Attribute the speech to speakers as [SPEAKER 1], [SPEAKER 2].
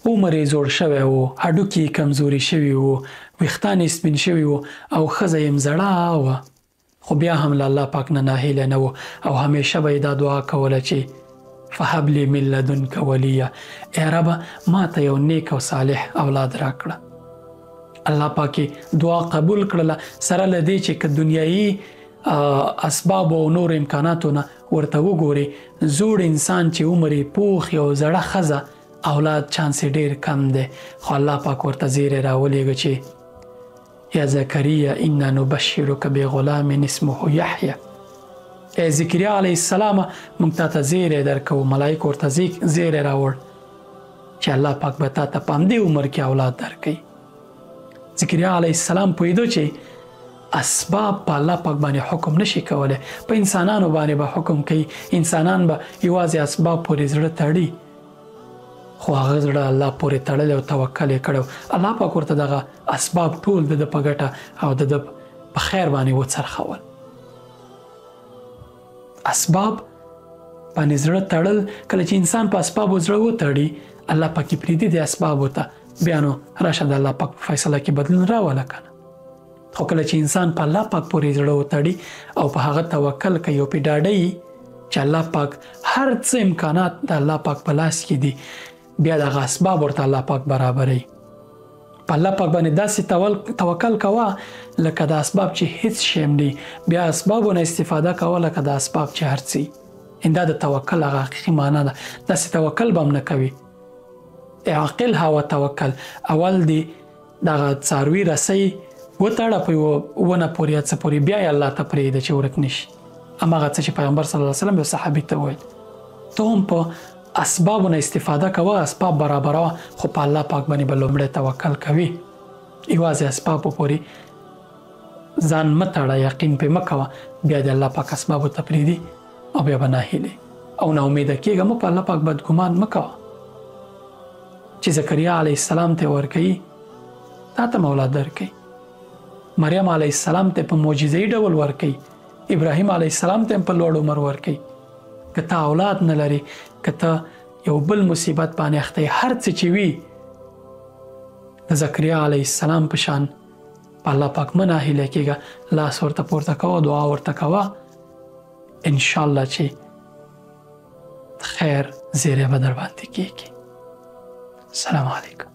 [SPEAKER 1] عمر یې زوړ شوی و، هډوکي یې کمزوري شوي وو، ویښتان یې سپین شوي وو او ښځه یې زړه وه. خو بیا هم له الله پاک نه ناهیله نه و او همیشه به یې دا دعا کوله چې فهب لی من لدنک ولیا، ای ربه ما ته یو نیک او صالح اولاد راکړه. الله پاک دعا قبول کړله، سره له دې چې که دنیایي اسباب او نور امکاناتو نه ورته وګوري، زوړ انسان چې عمر یې پوخ یو زړه ښځه اولاد چانس ډیر کم دی. خو الله پاک ورته زیری راولېږه چې یا زکریا انا نبشرک بغلام اسمه یحیی، ای زکریا علیه السلام موږ تا ته زیری درکوو. ملایکو ورته زیری راوړ چې الله پاک به تا ته په همدې عمر کې اولاد درکوي. زکریا علیه السلام پوهېده چې اسباب په الله پاک باندې حکم نشي کولی، په انسانانو باندې به حکم کوي، انسانان به یوازې اسباب پورې زړه تړي. خو هغه زړه الله پورې تړلی او توکل یې کړی. الله پاک ورته دغه اسباب ټول د ده په ګټه او د ده په خیر باندې وڅرخول. اسباب باندې زړه تړل، کله چې انسان په اسبابو زړه وتړي الله پاک یې پرېږدي د اسبابو ته، بیا نو راشه د الله پاک په فیصله کې بدلون راوله که نه. خو کله چې انسان په الله پاک پورې زړه وتړي او په هغه توکل کوي او پې ډاډه چې الله پاک هر څه امکانات د الله پاک په لاس کې دي، بیا دغه اسباب ورته الله پاک برابروي. په الله پاک باندې داسې توکل کوه لکه د اسباب چې هیڅ شی هم دی، بیا اسبابونه استفاده کوه لکه د اسباب چې هر څه. دا د توکل هغه حقیقي معنا ده. داسې توکل به هم نه کوي. اعقلها وتوکل، اول دی دغه څاروي رسۍ وتړه په یوه ونه پورې یا څه پورې، بیا یې الله ته پرېږده چې ورک نشي. هماغه څه چې پیغمبر صلی الله علیه وسلم یو صحابي ته وویل. ته هم په اسبابونه استفاده کوه، اسباب برابروه، خو په الله پاک باندې به لومړی توکل کوي. یوازې اسبابو پورې ځان مه تړه، یقین پې مه کوه، بیا د الله پاک اسبابو ته پرېږدي او بیا به ناهیلې او ناامیده کېږه. مه په الله پاک بدګمان مه کوه چې زکریا علیه السلام ته ورکوي، تا ته اولاد درکوي. مریم علیه السلام ته په معجزه‌ایي ډول ورکوي، ابراهیم علیه السلام ته په لوړ عمر ورکوي. که ته اولاد نه لري، که ته یو بل مصیبت باندې اخته یې، هر څه چې وي د زکریا علیه السلام په شان په الله پاک مه ناهیله کېږه، لاس ورته پورته کوه، دعا ورته کوه، انشاءالله چې خیر زیری به در باندې کېږي. السلام علیکم.